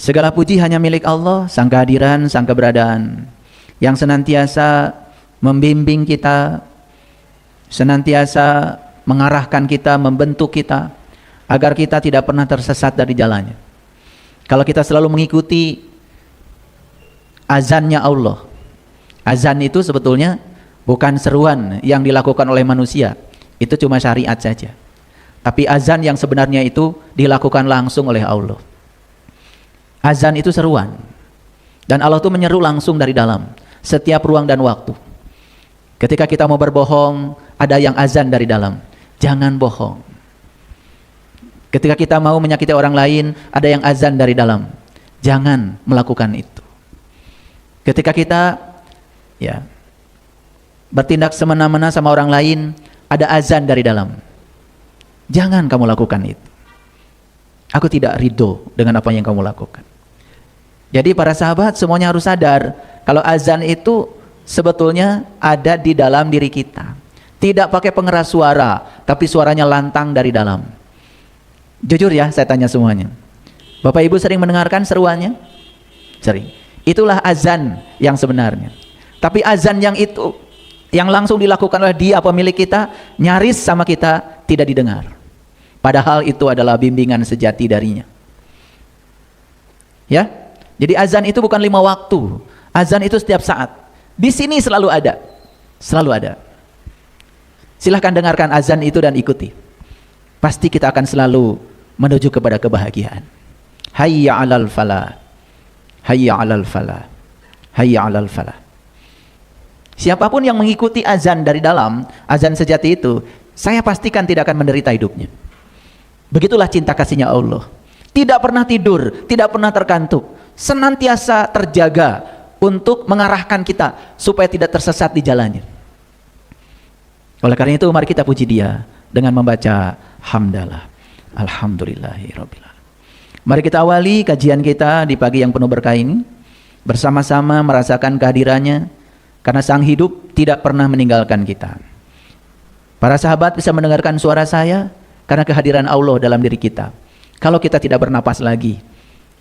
Segala puji hanya milik Allah, Sang kehadiran, Sang keberadaan, yang senantiasa membimbing kita, senantiasa mengarahkan kita, membentuk kita, agar kita tidak pernah tersesat dari jalannya. Kalau kita selalu mengikuti azannya Allah, azan itu sebetulnya bukan seruan yang dilakukan oleh manusia, itu cuma syariat saja. Tapi azan yang sebenarnya itu dilakukan langsung oleh Allah. Azan itu seruan, dan Allah itu menyeru langsung dari dalam setiap ruang dan waktu. Ketika kita mau berbohong, ada yang azan dari dalam, jangan bohong. Ketika kita mau menyakiti orang lain, ada yang azan dari dalam, jangan melakukan itu. Ketika kita bertindak semena-mena sama orang lain, ada azan dari dalam, jangan kamu lakukan itu. Aku tidak ridho dengan apa yang kamu lakukan. Jadi para sahabat semuanya harus sadar kalau azan itu sebetulnya ada di dalam diri kita. Tidak pakai pengeras suara, tapi suaranya lantang dari dalam. Jujur ya, saya tanya semuanya. Bapak Ibu sering mendengarkan seruannya? Sering. Itulah azan yang sebenarnya. Tapi azan yang itu, yang langsung dilakukan oleh dia pemilik kita, nyaris sama kita tidak didengar. Padahal itu adalah bimbingan sejati darinya. Ya, jadi azan itu bukan 5 waktu. Azan itu setiap saat. Di sini selalu ada, selalu ada. Silahkan dengarkan azan itu dan ikuti. Pasti kita akan selalu menuju kepada kebahagiaan. Hayya 'alal falah, hayya 'alal falah, hayya 'alal falah. Siapapun yang mengikuti azan dari dalam, azan sejati itu, saya pastikan tidak akan menderita hidupnya. Begitulah cinta kasihnya Allah. Tidak pernah tidur, tidak pernah terkantuk, senantiasa terjaga untuk mengarahkan kita supaya tidak tersesat di jalannya. Oleh karena itu mari kita puji Dia dengan membaca hamdalah. Alhamdulillahirabbil alamin. Mari kita awali kajian kita di pagi yang penuh berkah ini bersama-sama merasakan kehadirannya, karena Sang hidup tidak pernah meninggalkan kita. Para sahabat bisa mendengarkan suara saya karena kehadiran Allah dalam diri kita. Kalau kita tidak bernapas lagi,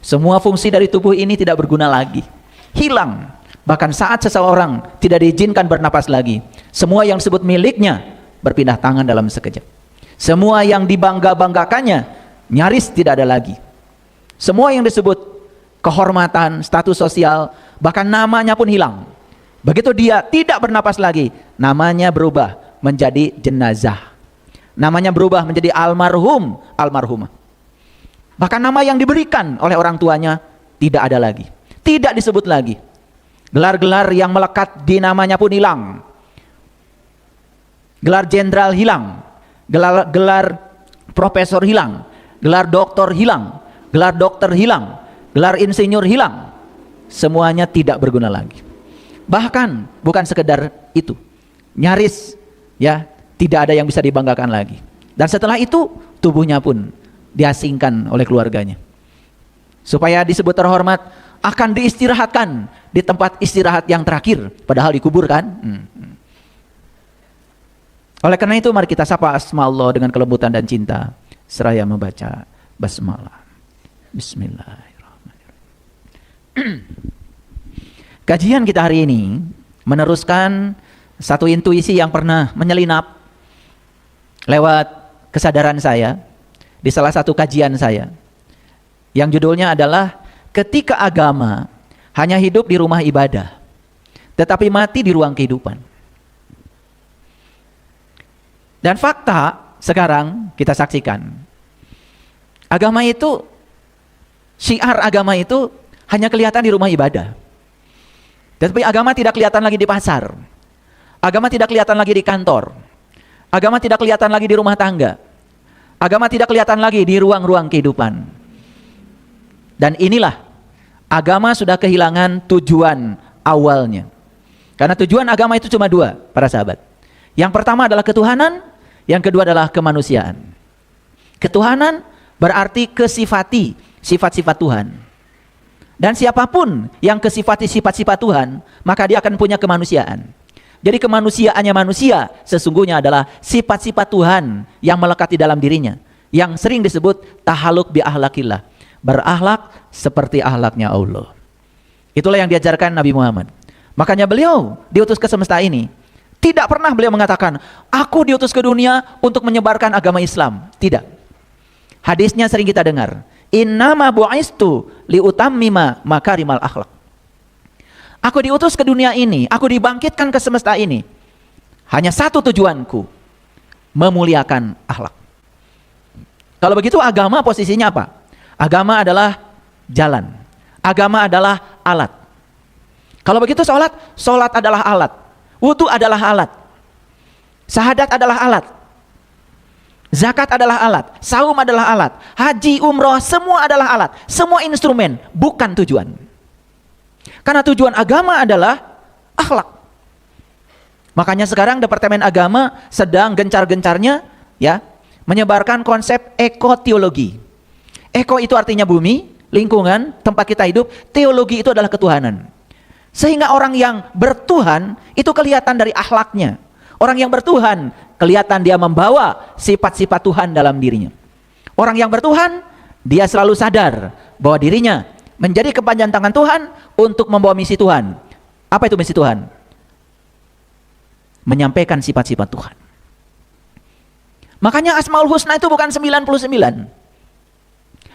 semua fungsi dari tubuh ini tidak berguna lagi, hilang. Bahkan saat seseorang tidak diizinkan bernapas lagi, semua yang disebut miliknya berpindah tangan dalam sekejap. Semua yang dibangga-banggakannya nyaris tidak ada lagi. Semua yang disebut kehormatan, status sosial, bahkan namanya pun hilang. Begitu dia tidak bernapas lagi, namanya berubah menjadi jenazah. Namanya berubah menjadi almarhum, almarhumah. Bahkan nama yang diberikan oleh orang tuanya tidak ada lagi, tidak disebut lagi. Gelar-gelar yang melekat di namanya pun hilang. Gelar jenderal hilang, gelar profesor hilang, gelar doktor hilang, gelar dokter hilang, gelar insinyur hilang. Semuanya tidak berguna lagi. Bahkan bukan sekedar itu, nyaris tidak ada yang bisa dibanggakan lagi. Dan setelah itu tubuhnya pun diasingkan oleh keluarganya. Supaya disebut terhormat, akan diistirahatkan di tempat istirahat yang terakhir, padahal dikubur kan. Oleh karena itu mari kita sapa asma Allah dengan kelembutan dan cinta seraya membaca basmalah. Bismillahirrahmanirrahim. Kajian kita hari ini meneruskan satu intuisi yang pernah menyelinap lewat kesadaran saya di salah satu kajian saya, yang judulnya adalah ketika agama hanya hidup di rumah ibadah tetapi mati di ruang kehidupan. Dan fakta sekarang kita saksikan, agama itu, syiar agama itu hanya kelihatan di rumah ibadah. Tetapi agama tidak kelihatan lagi di pasar. Agama tidak kelihatan lagi di kantor. Agama tidak kelihatan lagi di rumah tangga. Agama tidak kelihatan lagi di ruang-ruang kehidupan. Dan inilah, agama sudah kehilangan tujuan awalnya. Karena tujuan agama itu cuma 2, para sahabat. Yang pertama adalah ketuhanan, yang kedua adalah kemanusiaan. Ketuhanan berarti kesifati sifat-sifat Tuhan. Dan siapapun yang kesifati sifat-sifat Tuhan, maka dia akan punya kemanusiaan. Jadi kemanusiaannya manusia sesungguhnya adalah sifat-sifat Tuhan yang melekat di dalam dirinya, yang sering disebut tahaluk bi ahlakillah, berakhlak seperti akhlaknya Allah. Itulah yang diajarkan Nabi Muhammad. Makanya beliau diutus ke semesta ini. Tidak pernah beliau mengatakan, aku diutus ke dunia untuk menyebarkan agama Islam. Tidak. Hadisnya sering kita dengar. Innama bu'istu liutammima makarimal akhlak. Aku diutus ke dunia ini, aku dibangkitkan ke semesta ini. Hanya satu tujuanku, memuliakan akhlak. Kalau begitu agama posisinya apa? Agama adalah jalan. Agama adalah alat. Kalau begitu sholat adalah alat. Wudu adalah alat. Syahadat adalah alat. Zakat adalah alat. Saum adalah alat. Haji, umroh, semua adalah alat. Semua instrumen, bukan tujuan. Karena tujuan agama adalah akhlak. Makanya sekarang Departemen Agama sedang gencar-gencarnya ya menyebarkan konsep ekoteologi. Eko itu artinya bumi, lingkungan, tempat kita hidup. Teologi itu adalah ketuhanan. Sehingga orang yang bertuhan itu kelihatan dari akhlaknya. Orang yang bertuhan kelihatan dia membawa sifat-sifat Tuhan dalam dirinya. Orang yang bertuhan, dia selalu sadar bahwa dirinya menjadi kepanjangan tangan Tuhan untuk membawa misi Tuhan. Apa itu misi Tuhan? Menyampaikan sifat-sifat Tuhan. Makanya Asmaul Husna itu bukan 99.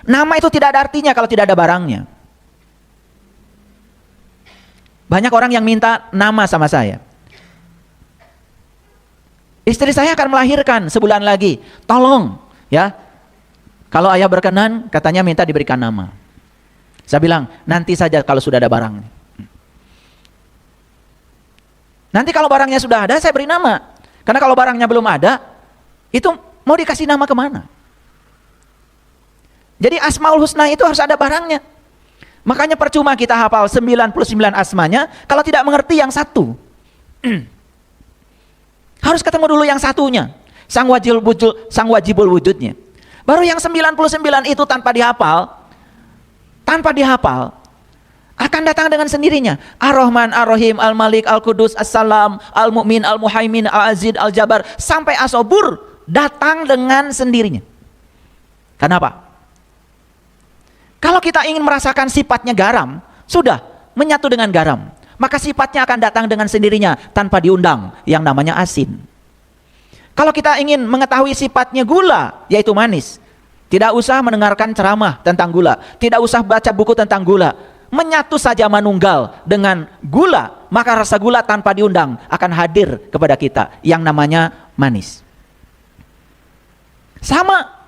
Nama itu tidak ada artinya kalau tidak ada barangnya. Banyak orang yang minta nama sama saya. Istri saya akan melahirkan sebulan lagi. Tolong, ya. Kalau ayah berkenan, katanya minta diberikan nama. Saya bilang, nanti saja kalau sudah ada barang. Nanti kalau barangnya sudah ada, saya beri nama. Karena kalau barangnya belum ada, itu mau dikasih nama kemana? Jadi Asmaul Husna itu harus ada barangnya. Makanya percuma kita hafal 99 asmanya kalau tidak mengerti yang satu. Harus ketemu dulu yang satunya, sang wajibul wujudnya. Baru yang 99 itu tanpa dihafal akan datang dengan sendirinya. Ar-Rahman, Ar-Rahim, Al-Malik, Al-Qudus, As-Salam, Al-Mu'min, Al-Muhaimin, Al-Aziz, Al-Jabar sampai As-Sabur datang dengan sendirinya. Kenapa? Kalau kita ingin merasakan sifatnya garam, sudah menyatu dengan garam, maka sifatnya akan datang dengan sendirinya tanpa diundang, yang namanya asin. Kalau kita ingin mengetahui sifatnya gula, yaitu manis, tidak usah mendengarkan ceramah tentang gula, tidak usah baca buku tentang gula, menyatu saja manunggal dengan gula, maka rasa gula tanpa diundang akan hadir kepada kita, yang namanya manis. Sama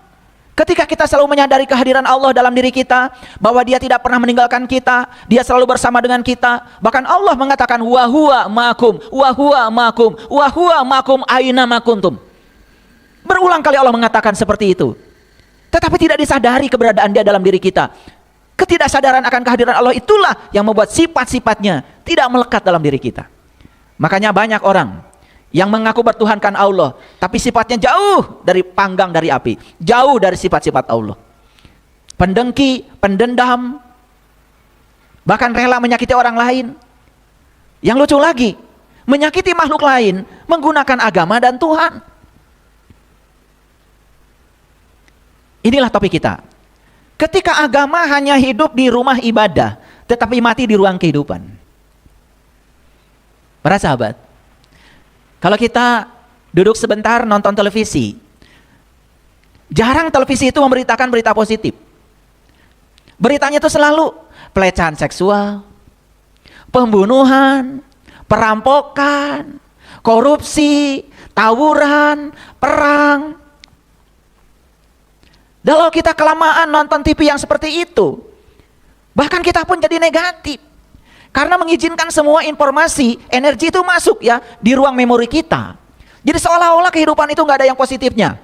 ketika kita selalu menyadari kehadiran Allah dalam diri kita, bahwa dia tidak pernah meninggalkan kita, dia selalu bersama dengan kita. Bahkan Allah mengatakan, wa huwa ma'akum, wa huwa ma'akum, wa huwa ma'akum aina ma kuntum. Berulang kali Allah mengatakan seperti itu. Tetapi tidak disadari keberadaan dia dalam diri kita. Ketidaksadaran akan kehadiran Allah itulah yang membuat sifat-sifatnya tidak melekat dalam diri kita. Makanya banyak orang yang mengaku bertuhankan Allah, tapi sifatnya jauh dari panggang dari api, jauh dari sifat-sifat Allah. Pendengki, pendendam, bahkan rela menyakiti orang lain. Yang lucu lagi, menyakiti makhluk lain menggunakan agama dan Tuhan. Inilah topik kita. Ketika agama hanya hidup di rumah ibadah, tetapi mati di ruang kehidupan. Para sahabat, kalau kita duduk sebentar nonton televisi, jarang televisi itu memberitakan berita positif. Beritanya itu selalu pelecehan seksual, pembunuhan, perampokan, korupsi, tawuran, perang. Kalau kita kelamaan nonton TV yang seperti itu, bahkan kita pun jadi negatif. Karena mengizinkan semua informasi, energi itu masuk ya di ruang memori kita. Jadi seolah-olah kehidupan itu nggak ada yang positifnya.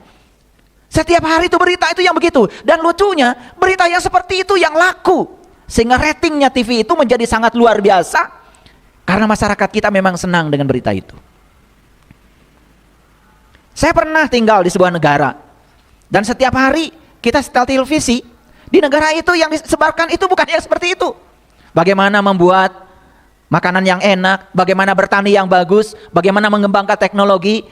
Setiap hari itu berita itu yang begitu. Dan lucunya berita yang seperti itu yang laku. Sehingga ratingnya TV itu menjadi sangat luar biasa. Karena masyarakat kita memang senang dengan berita itu. Saya pernah tinggal di sebuah negara. Dan setiap hari kita setel televisi. Di negara itu yang disebarkan itu bukan yang seperti itu. Bagaimana membuat makanan yang enak, bagaimana bertani yang bagus, bagaimana mengembangkan teknologi.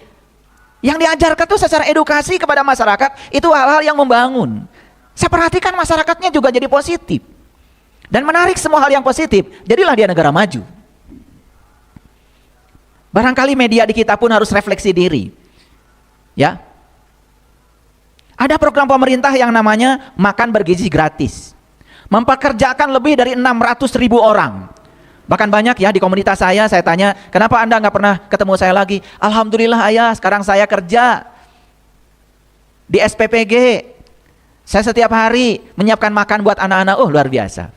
Yang diajarkan itu secara edukasi kepada masyarakat itu hal-hal yang membangun. Saya perhatikan masyarakatnya juga jadi positif. Dan menarik semua hal yang positif. Jadilah dia negara maju. Barangkali media di kita pun harus refleksi diri. Ya. Ada program pemerintah yang namanya makan bergizi gratis. Mempekerjakan lebih dari 600.000 orang. Bahkan banyak ya di komunitas saya tanya, kenapa Anda nggak pernah ketemu saya lagi? Alhamdulillah ayah, sekarang saya kerja di SPPG. Saya setiap hari menyiapkan makan buat anak-anak. Oh, luar biasa.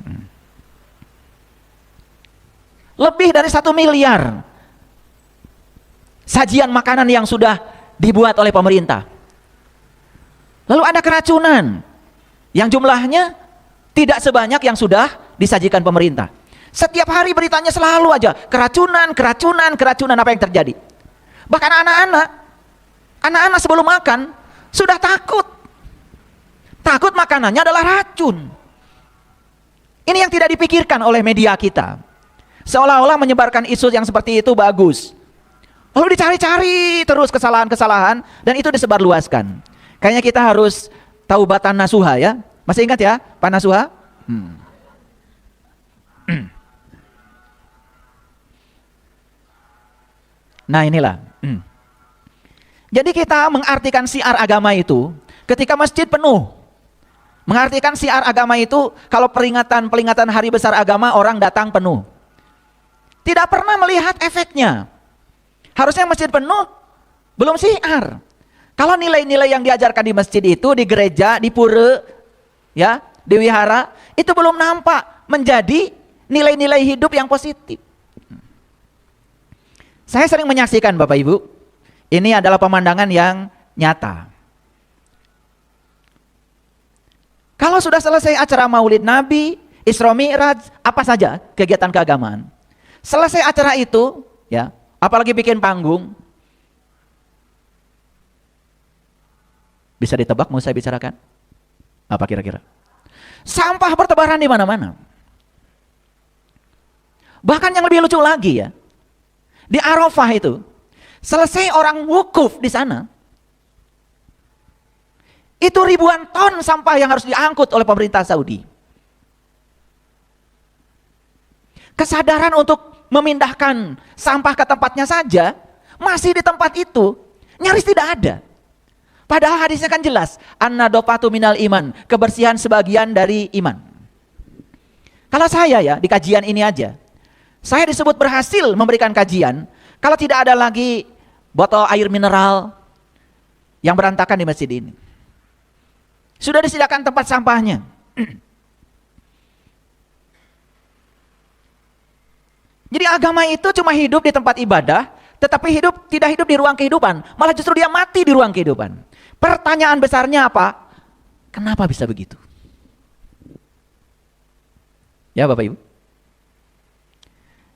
Lebih dari 1 miliar sajian makanan yang sudah dibuat oleh pemerintah. Lalu ada keracunan yang jumlahnya tidak sebanyak yang sudah disajikan pemerintah. Setiap hari beritanya selalu aja keracunan, apa yang terjadi. Bahkan anak-anak sebelum makan sudah takut makanannya adalah racun. Ini yang tidak dipikirkan oleh media kita. Seolah-olah menyebarkan isu yang seperti itu bagus. Lalu dicari-cari terus kesalahan-kesalahan dan itu disebarluaskan. Kayaknya kita harus taubatan nasuha ya. Masih ingat ya Pak Nasuha? Nah inilah. Jadi kita mengartikan syiar agama itu ketika masjid penuh. Mengartikan syiar agama itu kalau peringatan hari besar agama orang datang penuh. Tidak pernah melihat efeknya. Harusnya masjid penuh belum syiar. Kalau nilai-nilai yang diajarkan di masjid itu, di gereja, di pura, ya, di wihara, itu belum nampak menjadi nilai-nilai hidup yang positif. Saya sering menyaksikan Bapak Ibu, ini adalah pemandangan yang nyata. Kalau sudah selesai acara Maulid Nabi, Isra Mi'raj, apa saja kegiatan keagamaan. Selesai acara itu, ya, apalagi bikin panggung, bisa ditebak mau saya bicarakan? Apa kira-kira? Sampah bertebaran di mana-mana. Bahkan yang lebih lucu lagi ya, di Arafah itu, selesai orang wukuf di sana, itu ribuan ton sampah yang harus diangkut oleh pemerintah Saudi. Kesadaran untuk memindahkan sampah ke tempatnya saja, masih di tempat itu, nyaris tidak ada. Padahal hadisnya kan jelas, an-nadofatu minal iman, kebersihan sebagian dari iman. Kalau saya ya, di kajian ini aja, saya disebut berhasil memberikan kajian, kalau tidak ada lagi botol air mineral yang berantakan di masjid ini. Sudah disediakan tempat sampahnya. Jadi agama itu cuma hidup di tempat ibadah, tetapi tidak hidup di ruang kehidupan. Malah justru dia mati di ruang kehidupan. Pertanyaan besarnya apa? Kenapa bisa begitu? Ya Bapak Ibu.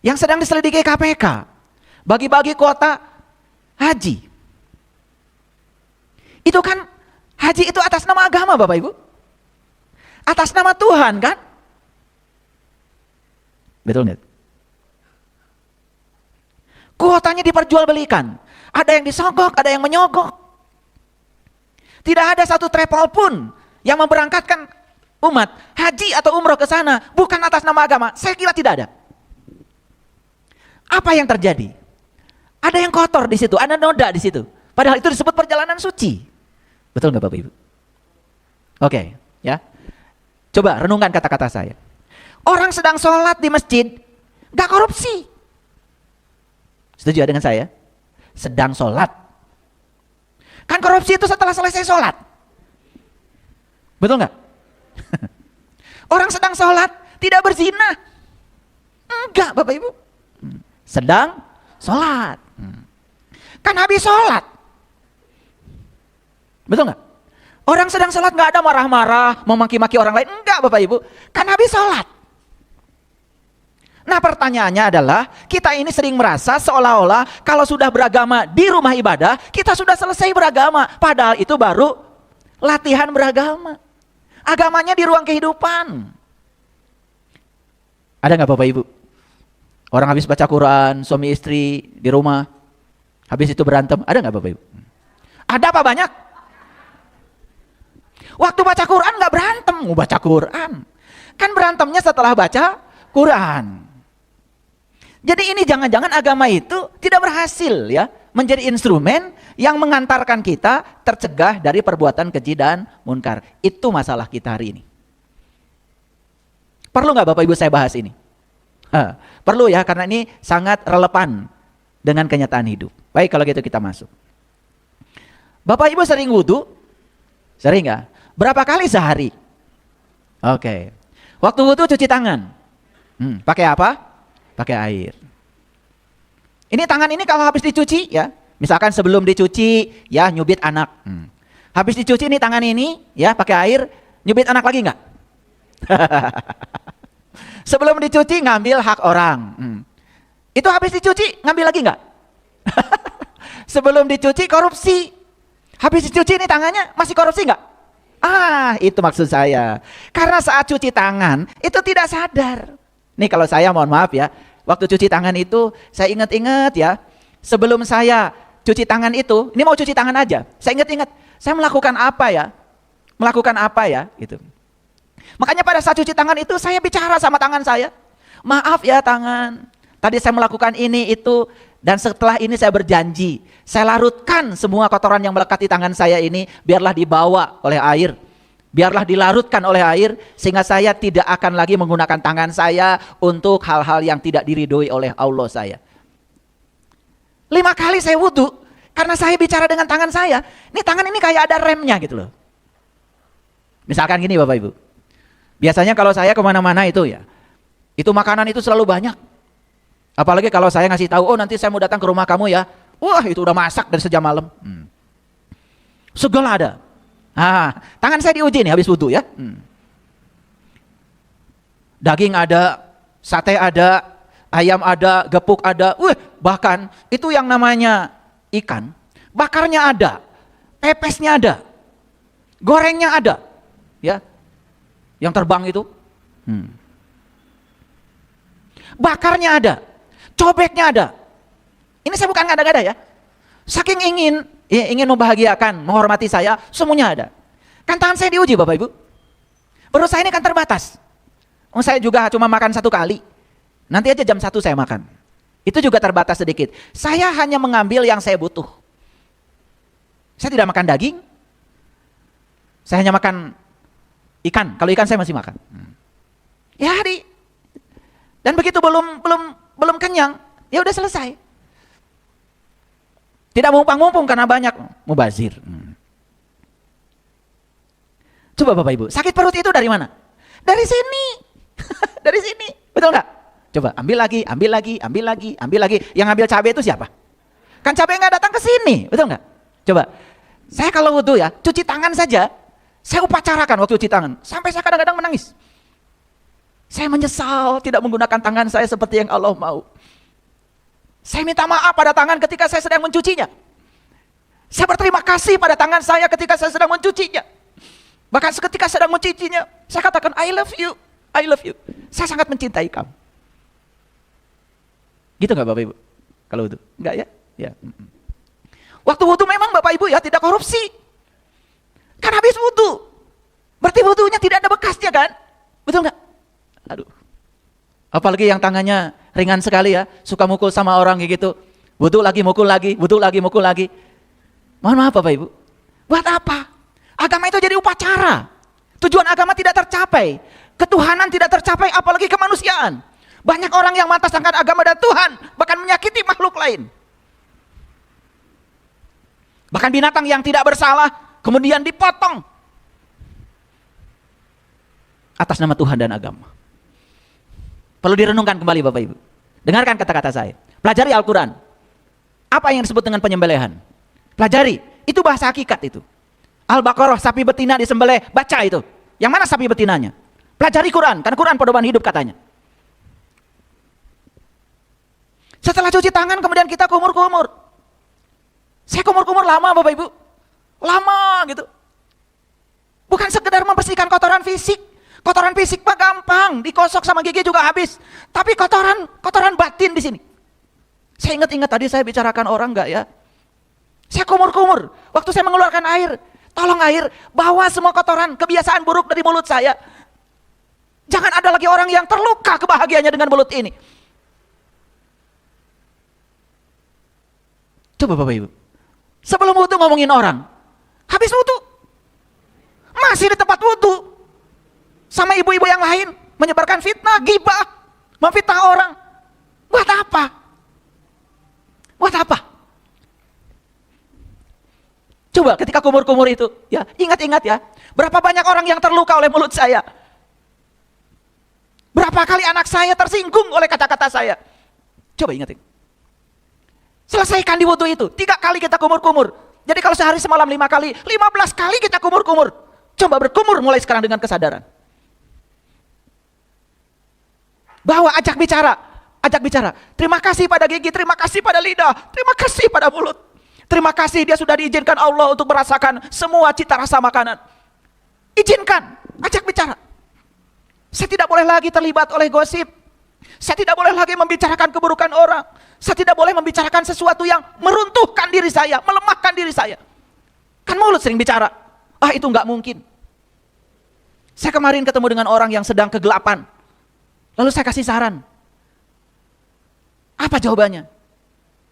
Yang sedang diselidiki KPK, bagi-bagi kuota haji. Itu kan haji itu atas nama agama Bapak Ibu. Atas nama Tuhan kan? Betul nggak? Kuotanya diperjualbelikan. Ada yang disogok, ada yang menyogok. Tidak ada satu travel pun yang memberangkatkan umat haji atau umroh ke sana bukan atas nama agama. Saya kira tidak ada. Apa yang terjadi? Ada yang kotor di situ, ada noda di situ. Padahal itu disebut perjalanan suci. Betul nggak Bapak Ibu? Oke, ya. Coba renungkan kata-kata saya. Orang sedang sholat di masjid, nggak korupsi. Setuju dengan saya? Sedang sholat. Kan korupsi itu setelah selesai sholat. Betul nggak? Orang sedang sholat, tidak berzina. Enggak Bapak Ibu. Sedang sholat. Kan habis sholat. Betul nggak? Orang sedang sholat nggak ada marah-marah, memaki-maki orang lain. Enggak Bapak Ibu. Kan habis sholat. Nah pertanyaannya adalah, kita ini sering merasa seolah-olah kalau sudah beragama di rumah ibadah, kita sudah selesai beragama. Padahal itu baru latihan beragama. Agamanya di ruang kehidupan. Ada nggak Bapak Ibu? Orang habis baca Quran, suami istri di rumah, habis itu berantem. Ada nggak Bapak Ibu? Ada apa banyak? Waktu baca Quran nggak berantem, mau baca Quran. Kan berantemnya setelah baca Quran. Jadi ini jangan-jangan agama itu tidak berhasil ya menjadi instrumen yang mengantarkan kita tercegah dari perbuatan keji dan munkar. Itu masalah kita hari ini. Perlu nggak Bapak Ibu saya bahas ini? Perlu ya, karena ini sangat relevan dengan kenyataan hidup. Baik, kalau gitu kita masuk. Bapak Ibu sering wudhu? Sering nggak? Berapa kali sehari? Oke. Waktu wudhu cuci tangan. Pakai apa? Pakai air. Ini tangan ini kalau habis dicuci ya, misalkan sebelum dicuci ya nyubit anak. Habis dicuci ini tangan ini ya pakai air, nyubit anak lagi nggak? Sebelum dicuci ngambil hak orang. Itu habis dicuci ngambil lagi nggak? Sebelum dicuci korupsi. Habis dicuci ini tangannya masih korupsi nggak? Itu maksud saya. Karena saat cuci tangan itu tidak sadar. Nih kalau saya mohon maaf ya, waktu cuci tangan itu saya ingat-ingat ya, sebelum saya cuci tangan itu, ini mau cuci tangan aja, saya ingat-ingat, saya melakukan apa ya, gitu. Makanya pada saat cuci tangan itu saya bicara sama tangan saya, maaf ya tangan, tadi saya melakukan ini itu, dan setelah ini saya berjanji, saya larutkan semua kotoran yang melekat di tangan saya ini, biarlah dibawa oleh air. Biarlah dilarutkan oleh air sehingga saya tidak akan lagi menggunakan tangan saya untuk hal-hal yang tidak diridhoi oleh Allah saya. 5 kali saya wudhu karena saya bicara dengan tangan saya. Ini tangan ini kayak ada remnya gitu loh. Misalkan gini Bapak Ibu. Biasanya kalau saya kemana-mana itu ya, itu makanan itu selalu banyak. Apalagi kalau saya ngasih tahu, oh nanti saya mau datang ke rumah kamu ya. Wah itu udah masak dari sejam malam. Segala ada. Tangan saya diuji nih habis wudhu ya. Daging ada, sate ada, ayam ada, gepuk ada. Bahkan itu yang namanya ikan, bakarnya ada, pepesnya ada, gorengnya ada, ya, yang terbang itu, bakarnya ada, cobeknya ada. Ini saya bukan ngada-ngada ya. Saking ingin membahagiakan, menghormati saya, semuanya ada. Kan tangan saya diuji Bapak Ibu. Perut saya ini kan terbatas. Saya juga cuma makan 1 kali. Nanti aja jam 1 saya makan. Itu juga terbatas sedikit. Saya hanya mengambil yang saya butuh. Saya tidak makan daging. Saya hanya makan ikan. Kalau ikan saya masih makan. Ya dan begitu belum kenyang, ya udah selesai. Tidak mumpang-mumpung karena banyak mubazir. Coba Bapak Ibu, sakit perut itu dari mana? Dari sini. Dari sini. Betul nggak? Coba ambil lagi. Yang ambil cabai itu siapa? Kan cabai nggak datang ke sini. Betul nggak? Coba. Saya kalau wudhu ya, cuci tangan saja. Saya upacarakan waktu cuci tangan. Sampai saya kadang-kadang menangis. Saya menyesal tidak menggunakan tangan saya seperti yang Allah mau. Saya minta maaf pada tangan ketika saya sedang mencucinya. Saya berterima kasih pada tangan saya ketika saya sedang mencucinya. Bahkan ketika sedang mencucinya, saya katakan I love you, I love you. Saya sangat mencintai kamu. Gitu nggak Bapak Ibu? Kalau wudhu? Enggak ya? Ya. Waktu wudhu memang Bapak Ibu ya tidak korupsi. Kan habis wudhu. Berarti wudhunya tidak ada bekasnya kan? Betul nggak? Aduh. Apalagi yang tangannya ringan sekali ya, suka mukul sama orang kayak gitu. Wudhu lagi, mukul lagi, wudhu lagi, mukul lagi. Mohon maaf Bapak Ibu. Buat apa? Agama itu jadi upacara. Tujuan agama tidak tercapai. Ketuhanan tidak tercapai, apalagi kemanusiaan. Banyak orang yang mengatasnamakan agama dan Tuhan, bahkan menyakiti makhluk lain. Bahkan binatang yang tidak bersalah, kemudian dipotong. Atas nama Tuhan dan agama. Perlu direnungkan kembali Bapak Ibu. Dengarkan kata-kata saya. Pelajari Al-Quran. Apa yang disebut dengan penyembelihan? Pelajari. Itu bahasa hakikat itu. Al-Baqarah, sapi betina disembelih. Baca itu. Yang mana sapi betinanya? Pelajari Quran. Karena Quran pedoman hidup katanya. Setelah cuci tangan kemudian kita kumur-kumur. Saya kumur-kumur lama Bapak Ibu. Lama gitu. Bukan sekedar membersihkan kotoran fisik. Kotoran fisik mah gampang, dikosok sama gigi juga habis. Tapi kotoran batin di sini. Saya ingat tadi saya bicarakan orang enggak ya? Saya kumur-kumur. Waktu saya mengeluarkan air, Tolong air, bawa semua kotoran, kebiasaan buruk dari mulut saya. Jangan ada lagi orang yang terluka kebahagiaannya dengan mulut ini. Coba Bapak Ibu, sebelum wudu ngomongin orang, habis wudu masih di tempat wudu sama ibu-ibu yang lain menyebarkan fitnah, ghibah, memfitnah orang. Buat apa? Buat apa? Coba ketika kumur-kumur itu, ya ingat-ingat ya, berapa banyak orang yang terluka oleh mulut saya. Berapa kali anak saya tersinggung oleh kata-kata saya. Coba ingatin. Selesaikan di wudu itu. 3 kali kita kumur-kumur. Jadi kalau sehari semalam 5 kali, 15 kali kita kumur-kumur. Coba berkumur mulai sekarang dengan kesadaran. Bawa, ajak bicara. Ajak bicara. Terima kasih pada gigi, terima kasih pada lidah, terima kasih pada mulut. Terima kasih dia sudah diizinkan Allah untuk merasakan semua cita rasa makanan. Izinkan, ajak bicara. Saya tidak boleh lagi terlibat oleh gosip. Saya tidak boleh lagi membicarakan keburukan orang. Saya tidak boleh membicarakan sesuatu yang meruntuhkan diri saya, melemahkan diri saya. Kan mulut sering bicara. Ah, itu nggak mungkin. Saya kemarin ketemu dengan orang yang sedang kegelapan. Lalu saya kasih saran. Apa jawabannya?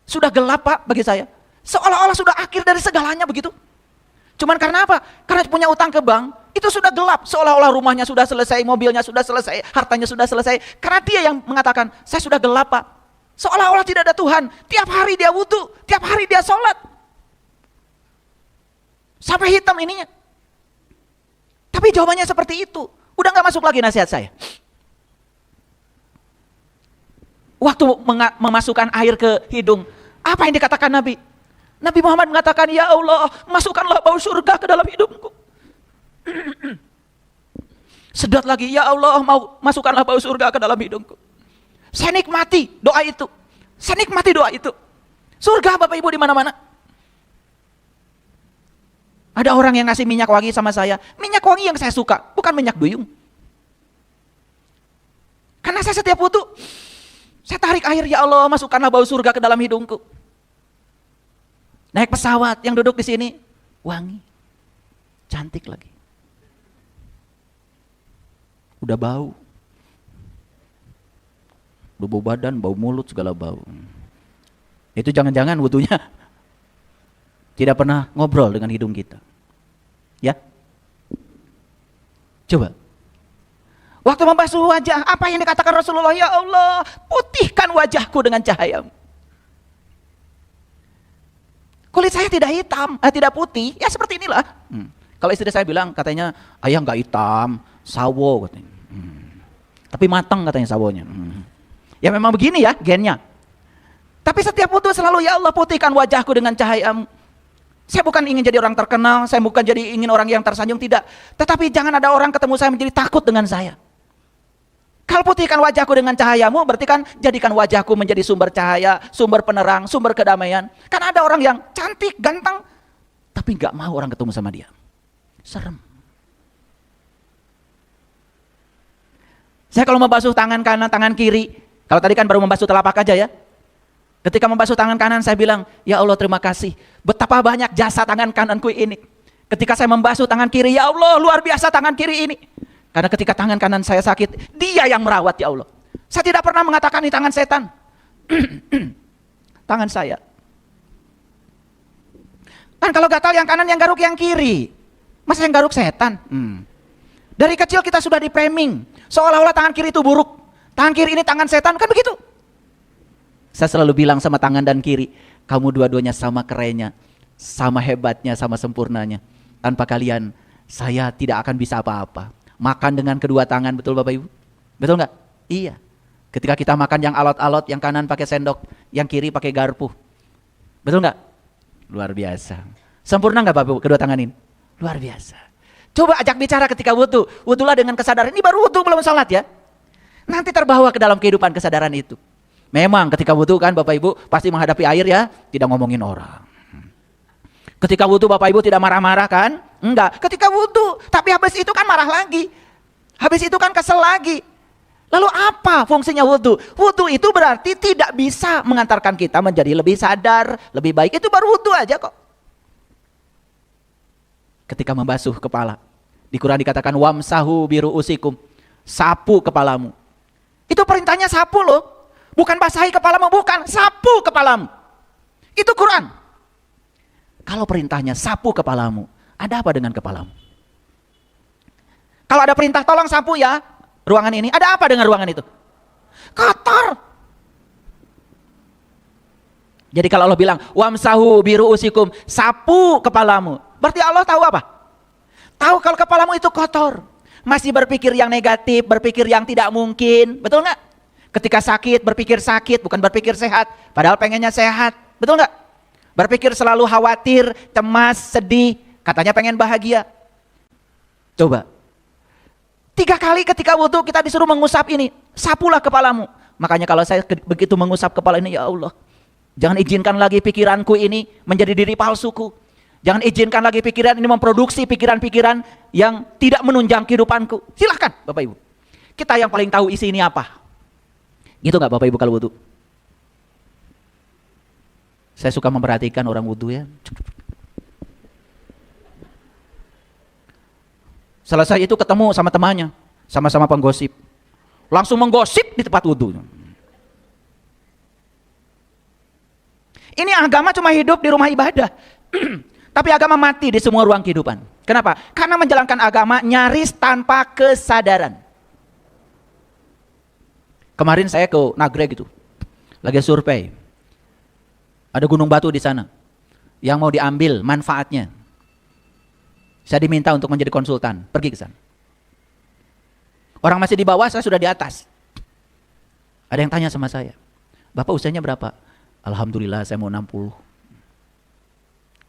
Sudah gelap Pak bagi saya. Seolah-olah sudah akhir dari segalanya begitu. Cuman karena apa? Karena punya utang ke bank, itu sudah gelap. Seolah-olah rumahnya sudah selesai, mobilnya sudah selesai, hartanya sudah selesai. Karena dia yang mengatakan, saya sudah gelap Pak. Seolah-olah tidak ada Tuhan. Tiap hari dia wudu, tiap hari dia sholat. Sampai hitam ininya. Tapi jawabannya seperti itu. Udah gak masuk lagi nasihat saya. Waktu memasukkan air ke hidung, apa yang dikatakan Nabi? Nabi Muhammad mengatakan, ya Allah, masukkanlah bau surga ke dalam hidungku. Sedot lagi, ya Allah, masukkanlah bau surga ke dalam hidungku. Saya nikmati doa itu. Saya nikmati doa itu. Surga Bapak Ibu di mana-mana. Ada orang yang ngasih minyak wangi sama saya. Minyak wangi yang saya suka, bukan minyak duyung. Karena saya setiap wudu, saya tarik air, ya Allah, masukkanlah bau surga ke dalam hidungku. Naik pesawat, yang duduk di sini wangi, cantik lagi. Udah bau. Udah bau badan, bau mulut, segala bau. Itu jangan-jangan wudunya tidak pernah ngobrol dengan hidung kita. Ya. Coba. Waktu membasuh wajah, apa yang dikatakan Rasulullah? Ya Allah, putihkan wajahku dengan cahayamu. Kulit saya tidak hitam, tidak putih, ya seperti inilah. Kalau istri saya bilang, katanya, ayah nggak hitam, sawo katanya. Tapi matang katanya sawonya. Ya memang begini ya gennya. Tapi setiap wudu selalu, ya Allah, putihkan wajahku dengan cahayamu. Saya bukan ingin jadi orang terkenal, saya bukan jadi ingin orang yang tersanjung, tidak. Tetapi jangan ada orang ketemu saya menjadi takut dengan saya. Kalau putihkan wajahku dengan cahayamu, berarti kan jadikan wajahku menjadi sumber cahaya, sumber penerang, sumber kedamaian. Kan ada orang yang cantik, ganteng, tapi gak mau orang ketemu sama dia. Serem. Saya kalau membasuh tangan kanan, tangan kiri, kalau tadi kan baru membasuh telapak aja ya. Ketika membasuh tangan kanan, saya bilang, ya Allah terima kasih, betapa banyak jasa tangan kananku ini. Ketika saya membasuh tangan kiri, ya Allah luar biasa tangan kiri ini. Karena ketika tangan kanan saya sakit, dia yang merawat, ya Allah. Saya tidak pernah mengatakan ini tangan setan. Tangan saya. Kan kalau gatal yang kanan, yang garuk yang kiri. Masa yang garuk setan? Dari kecil kita sudah di-framing. Seolah-olah tangan kiri itu buruk. Tangan kiri ini tangan setan, kan begitu? Saya selalu bilang sama tangan dan kiri, kamu dua-duanya sama kerennya, sama hebatnya, sama sempurnanya. Tanpa kalian, saya tidak akan bisa apa-apa. Makan dengan kedua tangan, betul Bapak Ibu? Betul nggak? Iya. Ketika kita makan yang alot-alot, yang kanan pakai sendok, yang kiri pakai garpu. Betul nggak? Luar biasa. Sempurna nggak Bapak Ibu kedua tangan ini? Luar biasa. Coba ajak bicara ketika wudu. Wudulah dengan kesadaran. Ini baru wudu belum sholat ya. Nanti terbawa ke dalam kehidupan kesadaran itu. Memang ketika wudu kan Bapak Ibu pasti menghadapi air ya, tidak ngomongin orang. Ketika wudu Bapak Ibu tidak marah-marah kan? Enggak. Ketika wudu, tapi habis itu kan marah lagi. Habis itu kan kesel lagi. Lalu apa fungsinya wudu? Wudu itu berarti tidak bisa mengantarkan kita menjadi lebih sadar, lebih baik. Itu baru wudu aja kok. ketika membasuh kepala. Di Quran dikatakan wamsahu biru'usikum, sapu kepalamu. Itu perintahnya sapu loh. Bukan basahi kepalamu, bukan, sapu kepalamu. Itu Quran. Kalau perintahnya sapu kepalamu, ada apa dengan kepalamu? Kalau ada perintah tolong sapu ya ruangan ini, ada apa dengan ruangan itu? Kotor. Jadi kalau Allah bilang wamsahu biru'usikum, sapu kepalamu, berarti Allah tahu apa? Tahu kalau kepalamu itu kotor. Masih berpikir yang negatif, berpikir yang tidak mungkin, betul nggak? Ketika sakit, berpikir sakit, bukan berpikir sehat, padahal pengennya sehat, betul nggak? Berpikir selalu khawatir, cemas, sedih, katanya pengen bahagia. Coba, 3 kali ketika wudhu kita disuruh mengusap ini, sapulah kepalamu. Makanya kalau saya begitu mengusap kepala ini, ya Allah, jangan izinkan lagi pikiranku ini menjadi diri palsuku. Jangan izinkan lagi pikiran ini memproduksi pikiran-pikiran yang tidak menunjang kehidupanku. Silahkan Bapak Ibu. Kita yang paling tahu isi ini apa. Gitu nggak Bapak Ibu kalau wudhu? Saya suka memperhatikan orang wudhu ya. Selesai itu ketemu sama temannya. Sama-sama penggosip. Langsung menggosip di tempat wudhu. Ini agama cuma hidup di rumah ibadah. Tapi agama mati di semua ruang kehidupan. Kenapa? Karena menjalankan agama nyaris tanpa kesadaran. Kemarin saya ke Nagreg gitu. Lagi survei. Ada gunung batu di sana. Yang mau diambil manfaatnya. Saya diminta untuk menjadi konsultan. Pergi ke sana. Orang masih di bawah, saya sudah di atas. Ada yang tanya sama saya. Bapak usianya berapa? Alhamdulillah saya mau 60.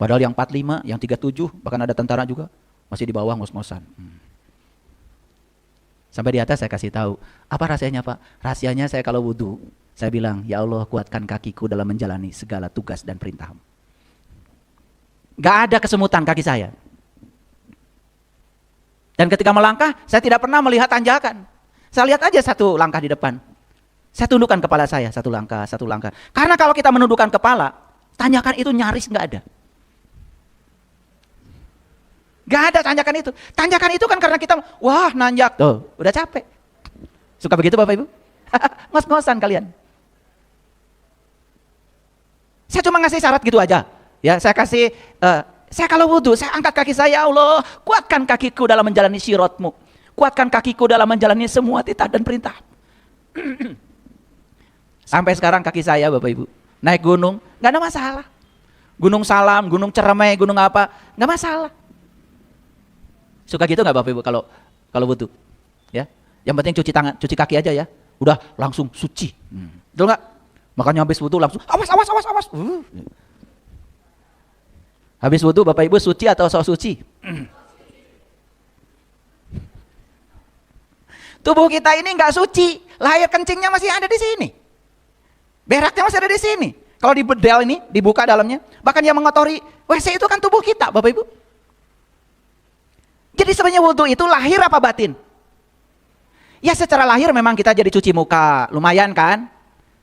Padahal yang 45, yang 37, bahkan ada tentara juga masih di bawah ngos-ngosan. Sampai di atas saya kasih tahu, apa rahasianya Pak? Rahasianya saya kalau wudhu, saya bilang, ya Allah kuatkan kakiku dalam menjalani segala tugas dan perintah-Mu. Gak ada kesemutan kaki saya. Dan ketika melangkah, saya tidak pernah melihat tanjakan. Saya lihat aja satu langkah di depan. Saya tundukkan kepala saya, satu langkah, satu langkah. Karena kalau kita menundukkan kepala, tanjakan itu nyaris gak ada. Gak ada tanjakan itu. Tanjakan itu kan karena kita, wah nanjak. Tuh, udah capek. Suka begitu Bapak Ibu? Ngos-ngosan kalian. Saya cuma ngasih syarat gitu aja. Ya, saya kasih, saya kalau wudhu, saya angkat kaki saya, ya Allah, kuatkan kakiku dalam menjalani syirat-Mu. Kuatkan kakiku dalam menjalani semua titah dan perintah. Sampai sekarang kaki saya Bapak Ibu, naik gunung, gak ada masalah. Gunung Salam, Gunung Ceremai, gunung apa, gak masalah. Suka gitu nggak Bapak Ibu kalau wudhu? Ya, yang penting cuci tangan, cuci kaki aja ya. Udah langsung suci. Betul nggak? Makanya habis wudhu langsung awas. Habis wudhu Bapak Ibu suci atau sok suci? Tubuh kita ini nggak suci. Lahir kencingnya masih ada di sini. Beraknya masih ada di sini. Kalau di bedel ini dibuka dalamnya, bahkan yang mengotori WC itu kan tubuh kita Bapak Ibu. Jadi sebenarnya wudhu itu lahir apa batin? Ya secara lahir memang kita jadi cuci muka, lumayan kan?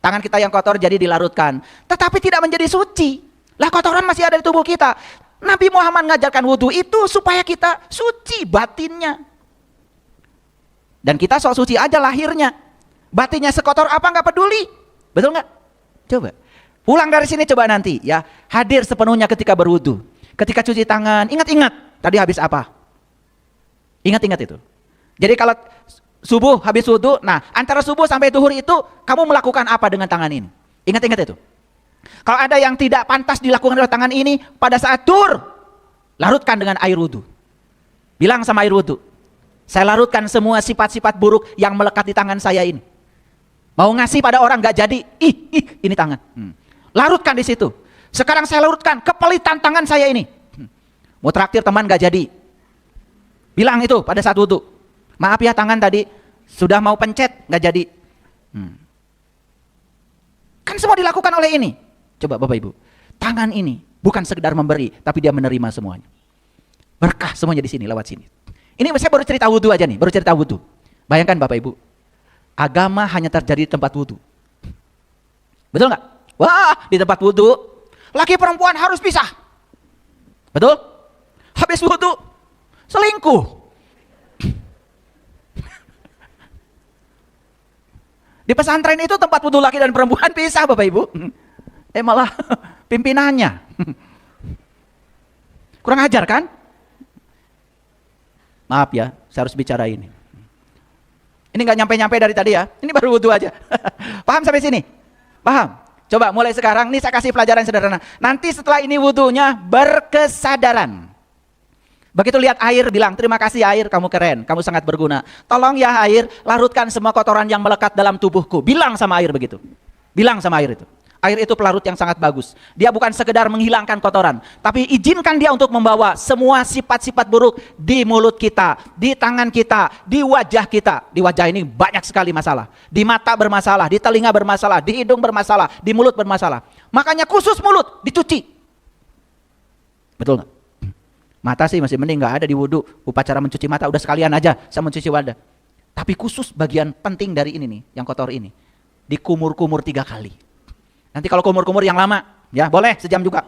Tangan kita yang kotor jadi dilarutkan. Tetapi tidak menjadi suci. Lah kotoran masih ada di tubuh kita. Nabi Muhammad mengajarkan wudhu itu supaya kita suci batinnya. Dan kita sok suci aja lahirnya. Batinnya sekotor apa nggak peduli. Betul nggak? Coba. Pulang dari sini coba nanti ya. Hadir sepenuhnya ketika berwudhu. Ketika cuci tangan, ingat-ingat. Tadi habis apa? Ingat-ingat itu. Jadi kalau subuh habis wudhu, nah antara subuh sampai duhur itu kamu melakukan apa dengan tangan ini? Ingat-ingat itu. Kalau ada yang tidak pantas dilakukan oleh tangan ini pada saat duhur, larutkan dengan air wudhu. Bilang sama air wudhu, saya larutkan semua sifat-sifat buruk yang melekat di tangan saya ini. Mau ngasih pada orang gak jadi, ini tangan. Larutkan di situ. Sekarang saya larutkan kepelitan tangan saya ini. Mau traktir teman gak jadi. Bilang itu pada saat wudhu. Maaf ya tangan tadi sudah mau pencet nggak jadi. Kan semua dilakukan oleh ini. Coba Bapak Ibu, tangan ini bukan sekedar memberi, tapi dia menerima semuanya. Berkah semuanya di sini lewat sini. Ini saya baru cerita wudhu aja nih, baru cerita wudhu. Bayangkan Bapak Ibu, agama hanya terjadi di tempat wudhu. Betul nggak? Wah di tempat wudhu, laki perempuan harus pisah. Betul? habis wudu selingkuh. Di pesantren itu tempat wudu laki dan perempuan pisah Bapak Ibu. Malah pimpinannya. Kurang ajar kan? Maaf ya, saya harus bicara ini. Ini nggak nyampe-nyampe dari tadi ya. Ini baru wudu aja. Paham sampai sini? Paham? Coba mulai sekarang, ini saya kasih pelajaran sederhana. Nanti setelah ini wudunya berkesadaran. Begitu lihat air, bilang, terima kasih air, kamu keren, kamu sangat berguna. Tolong ya air, larutkan semua kotoran yang melekat dalam tubuhku. Bilang sama air begitu. Bilang sama air itu. Air itu pelarut yang sangat bagus. Dia bukan sekedar menghilangkan kotoran, tapi izinkan dia untuk membawa semua sifat-sifat buruk di mulut kita, di tangan kita, di wajah kita. Di wajah ini banyak sekali masalah. Di mata bermasalah, di telinga bermasalah, di hidung bermasalah, di mulut bermasalah. Makanya khusus mulut dicuci. Betul nggak? Mata sih masih mending, nggak ada di wudhu upacara mencuci mata, udah sekalian aja sama mencuci wadah. Tapi khusus bagian penting dari ini nih, yang kotor ini, dikumur-kumur 3 kali. Nanti kalau kumur-kumur yang lama, ya boleh sejam juga.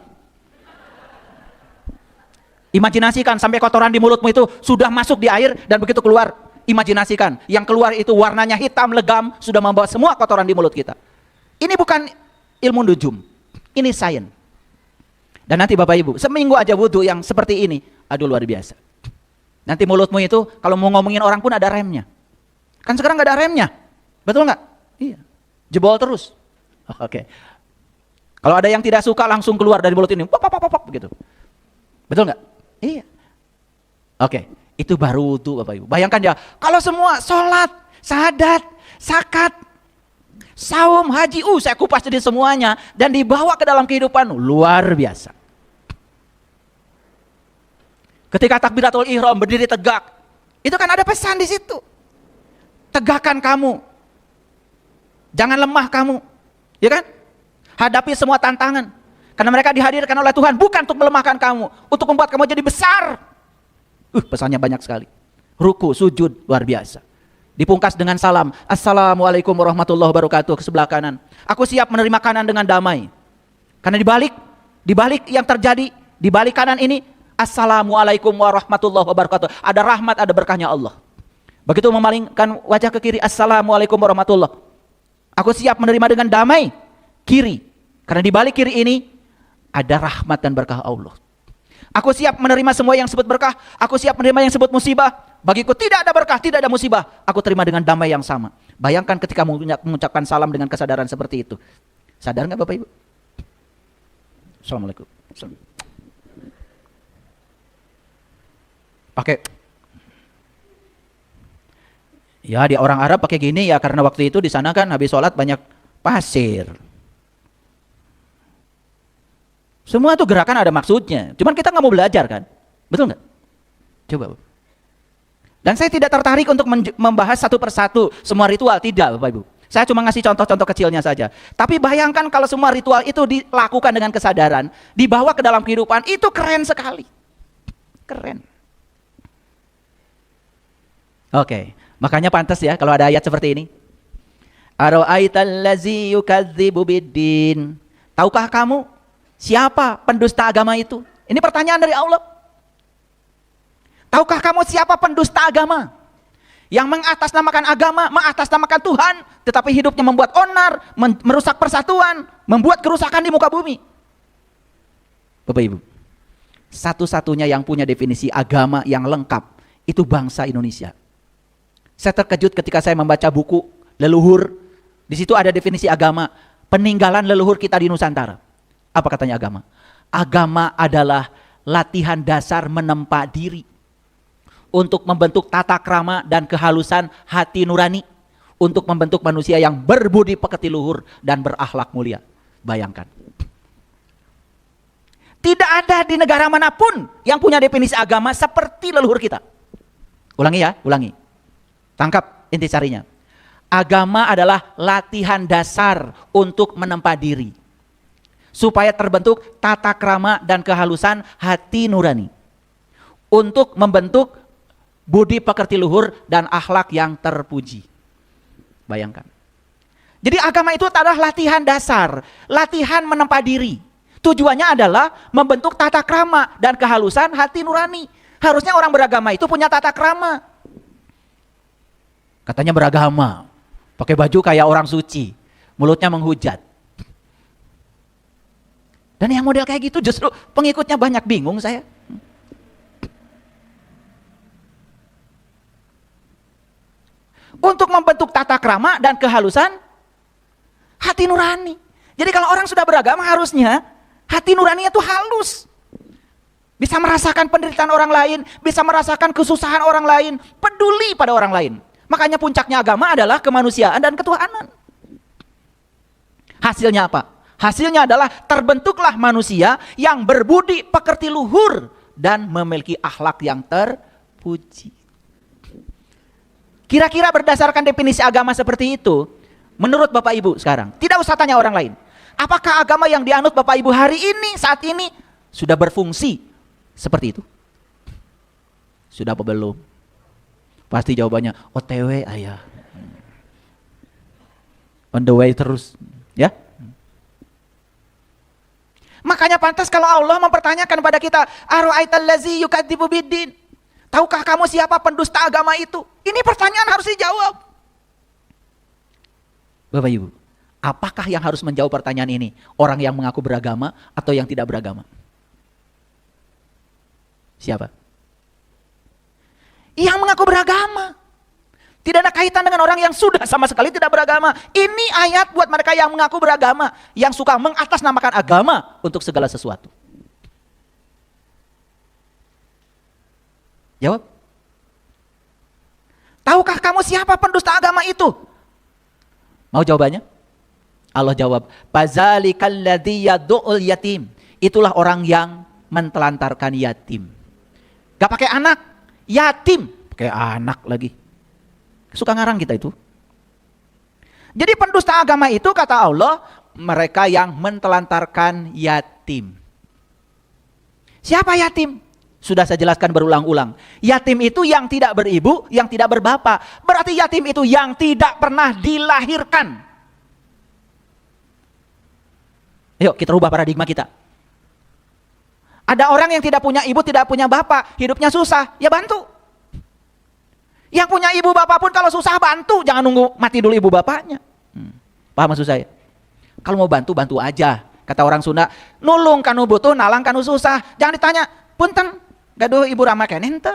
Imajinasikan sampai kotoran di mulutmu itu sudah masuk di air dan begitu keluar, imajinasikan yang keluar itu warnanya hitam legam, sudah membawa semua kotoran di mulut kita. Ini bukan ilmu nujum, ini sains. Dan nanti Bapak Ibu, seminggu aja wudhu yang seperti ini, aduh luar biasa. Nanti mulutmu itu kalau mau ngomongin orang pun ada remnya. Kan sekarang nggak ada remnya, betul nggak? Iya, jebol terus. Oke. Kalau ada yang tidak suka langsung keluar dari mulut ini, pop begitu. Betul nggak? Iya. Oke, itu baru wudu Bapak Ibu. Bayangkan ya, kalau semua sholat, syahadat, zakat, saum, haji, saya kupas jadi semuanya dan dibawa ke dalam kehidupan luar biasa. Ketika takbiratul ihram berdiri tegak, itu kan ada pesan di situ. Tegakkan kamu, jangan lemah kamu, ya kan? Hadapi semua tantangan. Karena mereka dihadirkan oleh Tuhan bukan untuk melemahkan kamu, untuk membuat kamu jadi besar. Pesannya banyak sekali. Ruku, sujud, luar biasa. Dipungkas dengan salam. Assalamualaikum warahmatullahi wabarakatuh ke sebelah kanan. Aku siap menerima kanan dengan damai. Karena di balik yang terjadi, di balik kanan ini, Assalamualaikum warahmatullahi wabarakatuh. Ada rahmat, ada berkahnya Allah. Begitu memalingkan wajah ke kiri, Assalamualaikum warahmatullahi. Aku siap menerima dengan damai kiri. Karena di balik kiri ini ada rahmat dan berkah Allah. Aku siap menerima semua yang disebut berkah. Aku siap menerima yang disebut musibah. Bagiku tidak ada berkah, tidak ada musibah. Aku terima dengan damai yang sama. Bayangkan ketika mengucapkan salam dengan kesadaran seperti itu. Sadar nggak Bapak Ibu? Assalamualaikum. Pakai. Ya di orang Arab pakai gini ya, karena waktu itu di sana kan habis sholat banyak pasir. Semua itu gerakan ada maksudnya. Cuman kita nggak mau belajar kan, betul nggak? Coba. Dan saya tidak tertarik untuk membahas satu persatu semua ritual, tidak Bapak Ibu. Saya cuma ngasih contoh-contoh kecilnya saja. Tapi bayangkan kalau semua ritual itu dilakukan dengan kesadaran, dibawa ke dalam kehidupan, itu keren sekali. Keren. Oke, makanya pantas ya kalau ada ayat seperti ini. Ara'aital ladzi yukadzibu biddin. Tahukah kamu siapa pendusta agama itu? Ini pertanyaan dari Allah. Tahukah kamu siapa pendusta agama? Yang mengatasnamakan agama, mengatasnamakan Tuhan, tetapi hidupnya membuat onar, merusak persatuan, membuat kerusakan di muka bumi. Bapak Ibu, satu-satunya yang punya definisi agama yang lengkap, itu bangsa Indonesia. Saya terkejut ketika saya membaca buku leluhur. Di situ ada definisi agama, peninggalan leluhur kita di Nusantara. Apa katanya agama? Agama adalah latihan dasar menempa diri untuk membentuk tata krama dan kehalusan hati nurani, untuk membentuk manusia yang berbudi pekerti luhur dan berakhlak mulia. Bayangkan. Tidak ada di negara manapun yang punya definisi agama seperti leluhur kita. Ulangi ya, ulangi. Tangkap intisarinya. Agama adalah latihan dasar untuk menempa diri, supaya terbentuk tata krama dan kehalusan hati nurani, untuk membentuk budi pekerti luhur dan akhlak yang terpuji. Bayangkan. Jadi agama itu adalah latihan dasar, latihan menempa diri, Tujuannya adalah membentuk tata krama dan kehalusan hati nurani. Harusnya orang beragama itu punya tata krama. Katanya beragama, pakai baju kayak orang suci, mulutnya menghujat. Dan yang model kayak gitu justru pengikutnya banyak, bingung saya. Untuk membentuk tata krama dan kehalusan hati nurani. Jadi kalau orang sudah beragama harusnya hati nuraninya itu halus. Bisa merasakan penderitaan orang lain, bisa merasakan kesusahan orang lain, peduli pada orang lain. Makanya puncaknya agama adalah kemanusiaan dan ketuhanan. Hasilnya apa? Hasilnya adalah terbentuklah manusia yang berbudi pekerti luhur dan memiliki akhlak yang terpuji. Kira-kira berdasarkan definisi agama seperti itu, menurut Bapak Ibu sekarang, tidak usah tanya orang lain. Apakah agama yang dianut Bapak Ibu hari ini, saat ini, sudah berfungsi seperti itu? Sudah apa belum? Pasti jawabannya, OTW ayah. On the way terus. Ya. Makanya pantas kalau Allah mempertanyakan pada kita, Ara'aital ladzi yukadzibu biddin. Tahukah kamu siapa pendusta agama itu? Ini pertanyaan harus dijawab. Bapak Ibu, apakah yang harus menjawab pertanyaan ini? Orang yang mengaku beragama atau yang tidak beragama? Siapa? Yang mengaku beragama. Tidak ada kaitan dengan orang yang sudah sama sekali tidak beragama. Ini ayat buat mereka yang mengaku beragama, yang suka mengatasnamakan agama untuk segala sesuatu. Jawab. Tahukah kamu siapa pendusta agama itu? Mau jawabannya? Allah jawab, "Fazalikal ladzi yad'ul yatim." Itulah orang yang mentelantarkan yatim. Gak pakai anak, yatim, pakai anak lagi. Suka ngarang kita itu. Jadi pendusta agama itu kata Allah, mereka yang mentelantarkan yatim. Siapa yatim? Sudah saya jelaskan berulang-ulang. Yatim itu yang tidak beribu, yang tidak berbapak. Berarti yatim itu yang tidak pernah dilahirkan. Yuk kita rubah paradigma kita. Ada orang yang tidak punya ibu, tidak punya bapak, hidupnya susah, ya bantu. Yang punya ibu bapak pun kalau susah bantu, jangan nunggu mati dulu ibu bapaknya. Paham maksud saya? Kalau mau bantu, bantu aja. Kata orang Sunda, nulung kanu butuh, nalang kanu susah. Jangan ditanya, punten, gaduh ibu rama kene henteu.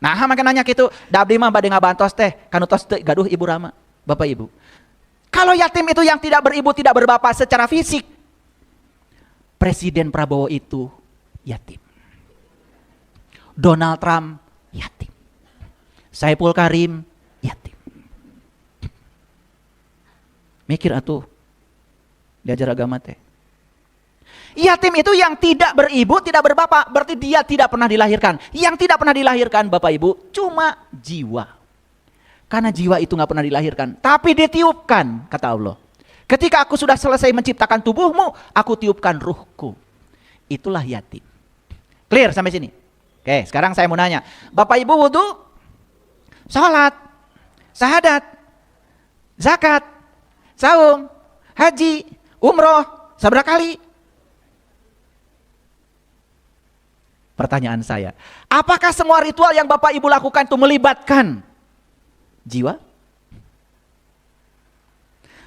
Nah, makin nanya gitu, da abdi mah bade ngabantos teh, kanu tos teu gaduh ibu rama. Bapak Ibu, kalau yatim itu yang tidak beribu, tidak berbapak secara fisik, Presiden Prabowo itu yatim. Donald Trump yatim. Saiful Karim yatim. Mikir atuh, diajar agama teh. Yatim itu yang tidak beribu, tidak berbapak, berarti dia tidak pernah dilahirkan. Yang tidak pernah dilahirkan Bapak Ibu cuma jiwa. Karena jiwa itu gak pernah dilahirkan, tapi ditiupkan, kata Allah. Ketika aku sudah selesai menciptakan tubuhmu, aku tiupkan ruhku. Itulah yatim. Clear sampai sini? Oke, sekarang saya mau nanya, Bapak Ibu wudu, sholat, syahadat, zakat, saum, haji, umroh, seberapa kali? Pertanyaan saya, apakah semua ritual yang Bapak Ibu lakukan itu melibatkan jiwa?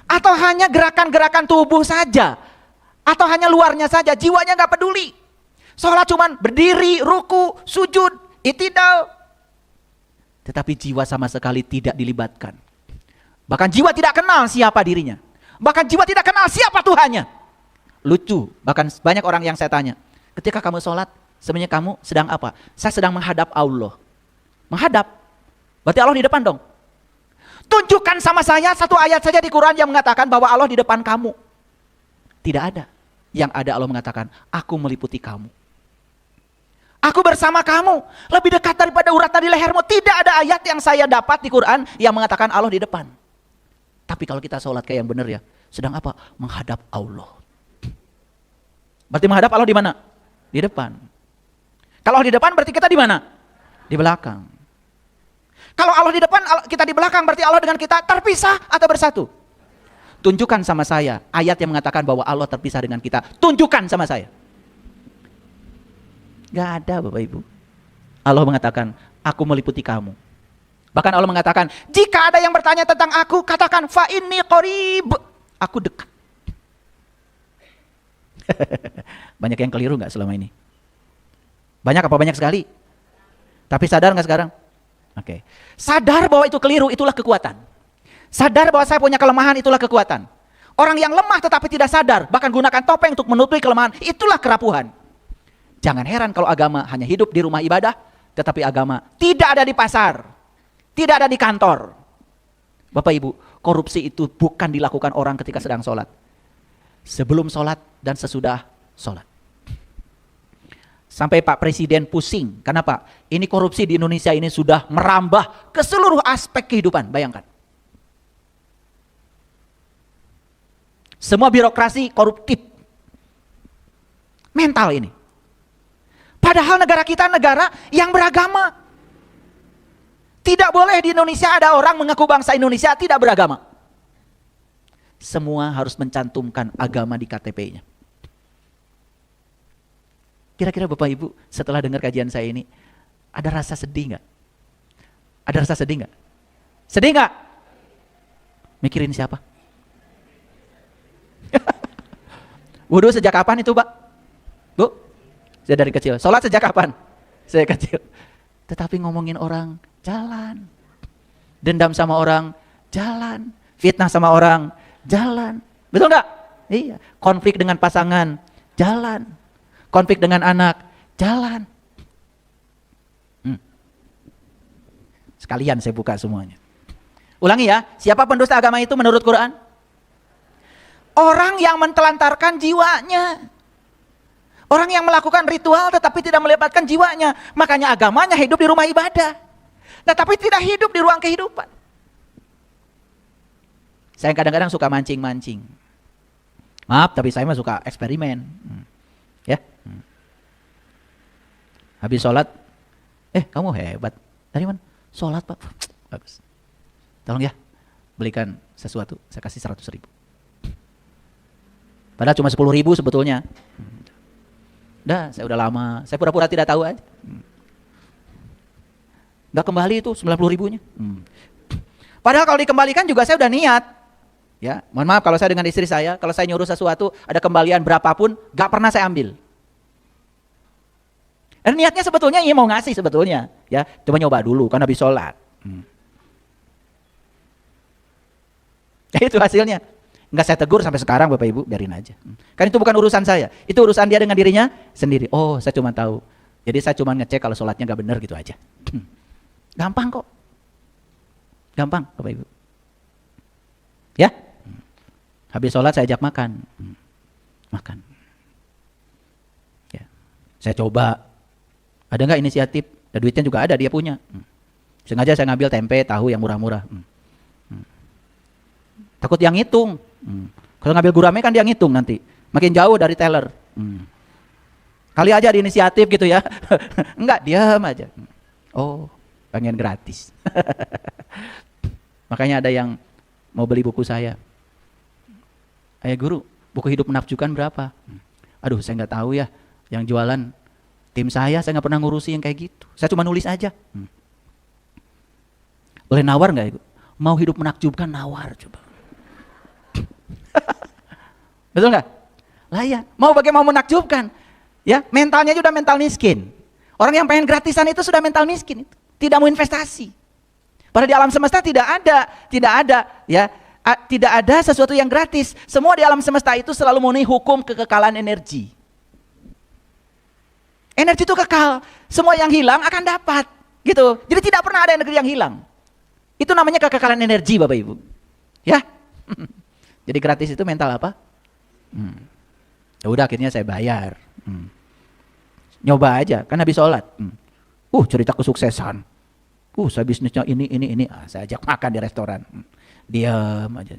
Atau hanya gerakan-gerakan tubuh saja? Atau hanya luarnya saja, jiwanya gak peduli? Sholat cuman berdiri, ruku, sujud, itidal. Tetapi jiwa sama sekali tidak dilibatkan. Bahkan jiwa tidak kenal siapa dirinya. Bahkan jiwa tidak kenal siapa Tuhannya. Lucu, bahkan banyak orang yang saya tanya, ketika kamu sholat, sebenarnya kamu sedang apa? Saya sedang menghadap Allah. Menghadap, berarti Allah di depan dong. Tunjukkan sama saya satu ayat saja di Quran yang mengatakan bahwa Allah di depan kamu. Tidak ada. Yang ada Allah mengatakan, aku meliputi kamu. Aku bersama kamu, lebih dekat daripada urat nadi lehermu. Tidak ada ayat yang saya dapat di Quran yang mengatakan Allah di depan. Tapi kalau kita sholat kayak yang benar ya, sedang apa? Menghadap Allah. Berarti menghadap Allah di mana? Di depan. Kalau Allah di depan berarti kita di mana? Di belakang. Kalau Allah di depan, kita di belakang, berarti Allah dengan kita terpisah atau bersatu? Tunjukkan sama saya ayat yang mengatakan bahwa Allah terpisah dengan kita. Tunjukkan sama saya. Gak ada Bapak Ibu. Allah mengatakan, aku meliputi kamu. Bahkan Allah mengatakan, jika ada yang bertanya tentang aku, katakan, fa inni qarib. Aku dekat. Banyak yang keliru gak selama ini? Banyak apa banyak sekali? Tapi sadar gak sekarang? Oke. Sadar bahwa itu keliru, itulah kekuatan. Sadar bahwa saya punya kelemahan, itulah kekuatan. Orang yang lemah tetapi tidak sadar, bahkan gunakan topeng untuk menutupi kelemahan, itulah kerapuhan. Jangan heran kalau agama hanya hidup di rumah ibadah, tetapi agama tidak ada di pasar, tidak ada di kantor. Bapak Ibu, korupsi itu bukan dilakukan orang ketika sedang sholat. Sebelum sholat dan sesudah sholat. Sampai Pak Presiden pusing. Kenapa? Ini korupsi di Indonesia ini sudah merambah ke seluruh aspek kehidupan. Bayangkan. Semua birokrasi koruptif. Mental ini. Padahal negara kita negara yang beragama. Tidak boleh di Indonesia ada orang mengaku bangsa Indonesia tidak beragama. Semua harus mencantumkan agama di KTP-nya. Kira-kira Bapak Ibu setelah dengar kajian saya ini, ada rasa sedih nggak? Ada rasa sedih nggak? Sedih nggak? Mikirin siapa? Wudu sejak kapan itu Pak? Bu? Saya dari kecil. Sholat sejak kapan? Saya kecil. Tetapi ngomongin orang, jalan. Dendam sama orang, jalan. Fitnah sama orang, jalan. Betul nggak? Iya. Konflik dengan pasangan, jalan. Konflik dengan anak, jalan. Sekalian saya buka semuanya. Ulangi ya, siapa pendusta agama itu menurut Quran? Orang yang mentelantarkan jiwanya. Orang yang melakukan ritual tetapi tidak melibatkan jiwanya. Makanya agamanya hidup di rumah ibadah. Tetapi tidak hidup di ruang kehidupan. Saya kadang-kadang suka mancing-mancing. Maaf, tapi saya mah suka eksperimen. Ya. Habis sholat, kamu hebat. Dari mana? Sholat Pak. Bagus. Tolong ya, belikan sesuatu. Saya kasih 100.000. Padahal cuma 10.000 sebetulnya. Saya udah lama. Saya pura-pura tidak tahu aja. Nggak kembali itu 90.000-nya. Padahal kalau dikembalikan juga saya udah niat. Ya, mohon maaf kalau saya dengan istri saya, kalau saya nyuruh sesuatu ada kembalian berapapun, nggak pernah saya ambil. Dan niatnya sebetulnya mau ngasih sebetulnya. Ya, cuma nyoba dulu kan habis sholat. Itu hasilnya. Enggak saya tegur sampai sekarang Bapak Ibu, biarin aja. Kan itu bukan urusan saya, itu urusan dia dengan dirinya sendiri. Oh, saya cuma tahu. Jadi saya cuma ngecek kalau sholatnya nggak benar gitu aja. Gampang kok. Gampang Bapak Ibu. Ya. Habis sholat saya ajak makan. Makan. Ya. Saya coba. Ada nggak inisiatif? Dan duitnya juga ada, dia punya. Sengaja saya ngambil tempe, tahu yang murah-murah. Takut yang ngitung. Kalau ngambil gurame kan dia ngitung nanti. Makin jauh dari teller. Kali aja ada inisiatif gitu ya. Enggak, diam aja. Oh, pengen gratis. Makanya ada yang mau beli buku saya. Guru, buku hidup menakjubkan berapa? Aduh, saya nggak tahu ya. Yang jualan tim saya nggak pernah ngurusi yang kayak gitu. Saya cuma nulis aja. Boleh nawar nggak ya? Mau hidup menakjubkan, nawar coba. Betul nggak? Lah ya, mau bagaimana menakjubkan? Ya, mentalnya juga udah mental miskin. Orang yang pengen gratisan itu sudah mental miskin, tidak mau investasi. Padahal di alam semesta tidak ada, ya, tidak ada sesuatu yang gratis. Semua di alam semesta itu selalu memenuhi hukum kekekalan energi. Energi itu kekal, semua yang hilang akan dapat, gitu. Jadi tidak pernah ada energi yang hilang. Itu namanya kekekalan energi, Bapak Ibu. Ya. Jadi gratis itu mental apa? Ya udah akhirnya saya bayar. Nyoba aja, kan habis sholat. Cerita kesuksesan. Saya bisnisnya ini. Saya ajak makan di restoran. Diam aja.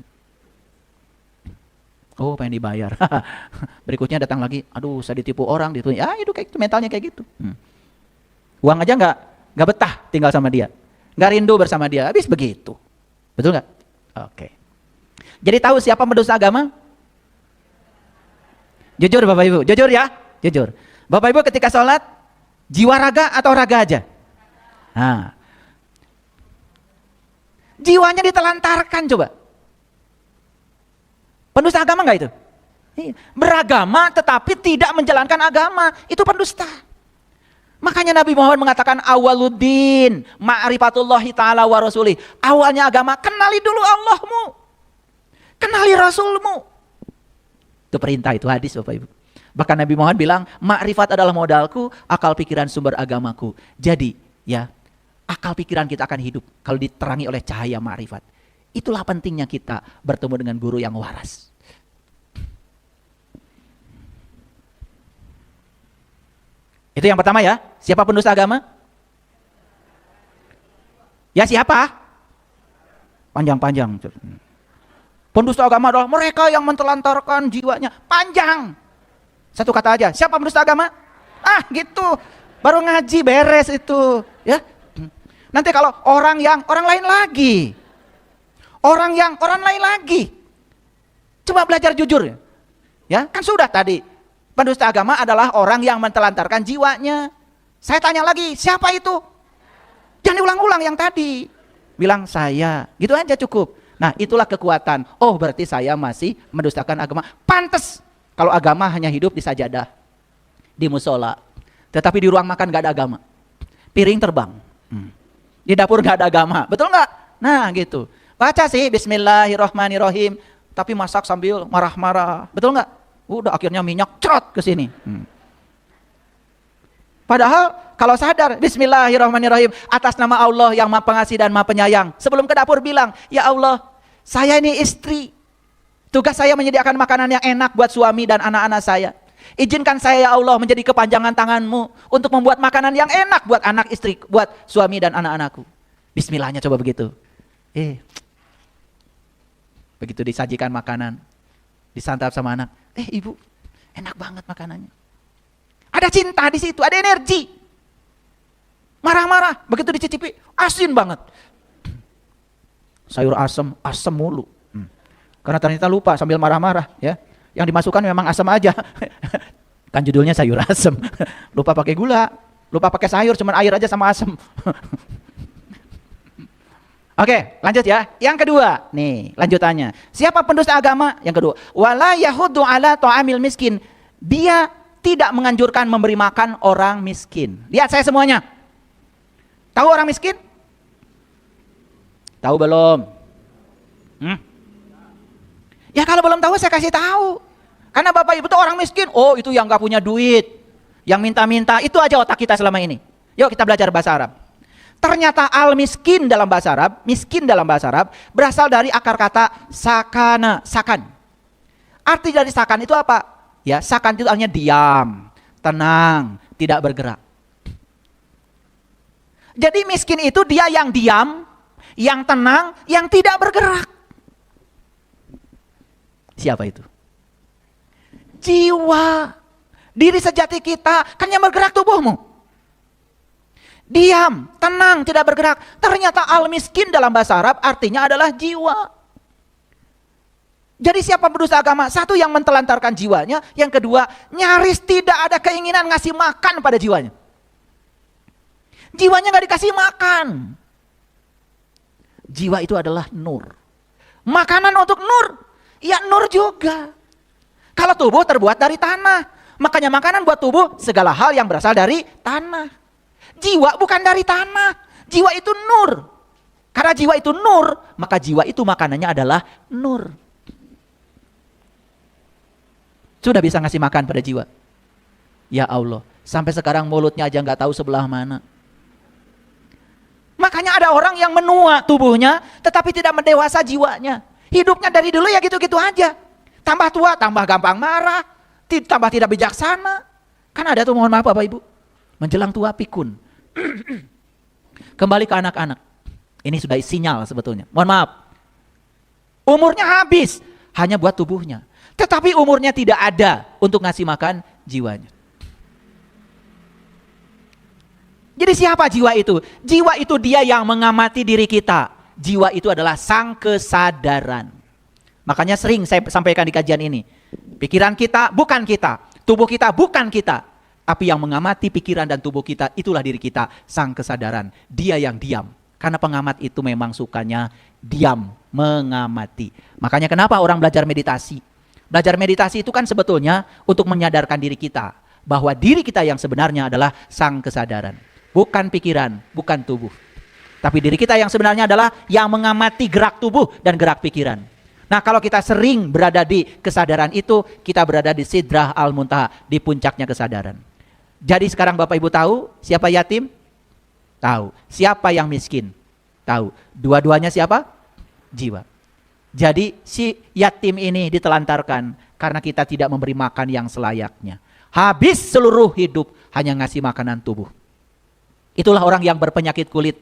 Oh, pengen dibayar. Berikutnya datang lagi. Aduh, saya ditipu orang, ditipu. Ya, itu kayak gitu, mentalnya kayak gitu. Uang aja nggak betah tinggal sama dia. Nggak rindu bersama dia. Habis begitu. Betul nggak? Oke. Jadi tahu siapa pendusta agama? Jujur Bapak Ibu, jujur ya, jujur. Bapak Ibu ketika sholat, jiwa raga atau raga aja? Nah, jiwanya ditelantarkan coba. Pendusta agama enggak itu? Beragama tetapi tidak menjalankan agama, itu pendusta. Makanya Nabi Muhammad mengatakan awaluddin ma'rifatullahi ta'ala wa rasulih. Awalnya agama, kenali dulu Allahmu, kenali Rasulmu. Itu perintah, itu hadis Bapak Ibu. Bahkan Nabi Muhammad bilang, makrifat adalah modalku, akal pikiran sumber agamaku. Jadi ya, akal pikiran kita akan hidup kalau diterangi oleh cahaya makrifat. Itulah pentingnya kita bertemu dengan guru yang waras. Itu yang pertama ya. Siapa pendusta agama? Ya siapa? Panjang-panjang. Pendusta agama adalah mereka yang mentelantarkan jiwanya. Panjang. Satu kata aja. Siapa pendusta agama? Ah gitu. Baru ngaji beres itu. Ya. Nanti kalau orang lain lagi. Orang lain lagi. Coba belajar jujur. Ya, kan sudah tadi. Pendusta agama adalah orang yang mentelantarkan jiwanya. Saya tanya lagi, siapa itu? Jangan diulang-ulang yang tadi. Bilang saya, gitu aja cukup. Nah itulah kekuatan. Oh berarti saya masih mendustakan agama. Pantes kalau agama hanya hidup di sajadah, di musola. Tetapi di ruang makan gak ada agama. Piring terbang. Di dapur gak ada agama. Betul gak? Nah gitu. Baca sih Bismillahirrahmanirrahim. Tapi masak sambil marah-marah. Betul gak? Udah akhirnya minyak cerot ke sini. Padahal kalau sadar, Bismillahirrahmanirrahim, atas nama Allah yang Maha Pengasih dan Maha Penyayang. Sebelum ke dapur bilang, ya Allah, saya ini istri. Tugas saya menyediakan makanan yang enak buat suami dan anak-anak saya. Izinkan saya ya Allah menjadi kepanjangan tanganmu untuk membuat makanan yang enak buat anak istri, buat suami dan anak-anakku. Bismillahnya coba begitu. Begitu disajikan makanan, disantap sama anak. Ibu, enak banget makanannya. Ada cinta di situ, ada energi. Marah-marah, begitu dicicipi, asin banget. Sayur asam, asam mulu. Karena ternyata lupa sambil marah-marah, ya. Yang dimasukkan memang asam aja. Kan judulnya sayur asam. Lupa pakai gula, lupa pakai sayur, cuman air aja sama asam. Oke, lanjut ya. Yang kedua, nih lanjutannya. Siapa pendusta agama? Yang kedua, wala yahudu ala ta'amil miskin. Dia tidak menganjurkan memberi makan orang miskin. Lihat saya semuanya. Tahu orang miskin? Tahu belum? Ya kalau belum tahu saya kasih tahu. Karena Bapak Ibu itu orang miskin. Oh itu yang gak punya duit, yang minta-minta. Itu aja otak kita selama ini. Yuk kita belajar bahasa Arab. Ternyata al-miskin dalam bahasa Arab, miskin dalam bahasa Arab berasal dari akar kata sakana, sakan. Arti dari sakan itu apa? Ya, sakan itu artinya diam, tenang, tidak bergerak. Jadi miskin itu dia yang diam, yang tenang, yang tidak bergerak. Siapa itu? Jiwa. Diri sejati kita kan yang bergerak tubuhmu. Diam, tenang, tidak bergerak. Ternyata al-miskin dalam bahasa Arab artinya adalah jiwa. Jadi siapa pendusta agama? Satu yang mentelantarkan jiwanya. Yang kedua, nyaris tidak ada keinginan ngasih makan pada jiwanya. Jiwanya gak dikasih makan. Jiwa itu adalah nur. Makanan untuk nur. Ya nur juga. Kalau tubuh terbuat dari tanah, makanya makanan buat tubuh segala hal yang berasal dari tanah. Jiwa bukan dari tanah. Jiwa itu nur. Karena jiwa itu nur, maka jiwa itu makanannya adalah nur. Sudah bisa ngasih makan pada jiwa. Ya Allah, sampai sekarang mulutnya aja nggak tahu sebelah mana. Makanya ada orang yang menua tubuhnya, tetapi tidak mendewasa jiwanya. Hidupnya dari dulu ya gitu-gitu aja. Tambah tua, tambah gampang marah, tambah tidak bijaksana. Kan ada tuh, mohon maaf Bapak Ibu, menjelang tua pikun. Kembali ke anak-anak. Ini sudah sinyal sebetulnya. Mohon maaf. Umurnya habis hanya buat tubuhnya. Tetapi umurnya tidak ada untuk ngasih makan jiwanya. Jadi siapa jiwa itu? Jiwa itu dia yang mengamati diri kita. Jiwa itu adalah sang kesadaran. Makanya sering saya sampaikan di kajian ini. Pikiran kita bukan kita, tubuh kita bukan kita. Tapi yang mengamati pikiran dan tubuh kita, itulah diri kita, sang kesadaran. Dia yang diam. Karena pengamat itu memang sukanya diam, mengamati. Makanya kenapa orang belajar meditasi? Belajar meditasi itu kan sebetulnya untuk menyadarkan diri kita. Bahwa diri kita yang sebenarnya adalah sang kesadaran. Bukan pikiran, bukan tubuh. Tapi diri kita yang sebenarnya adalah yang mengamati gerak tubuh dan gerak pikiran. Nah, kalau kita sering berada di kesadaran itu, kita berada di Sidrah Al-Muntaha, di puncaknya kesadaran. Jadi sekarang Bapak Ibu tahu siapa yatim? Tahu. Siapa yang miskin? Tahu. Dua-duanya siapa? Jiwa. Jadi si yatim ini ditelantarkan karena kita tidak memberi makan yang selayaknya. Habis seluruh hidup hanya ngasih makanan tubuh. Itulah orang yang berpenyakit kulit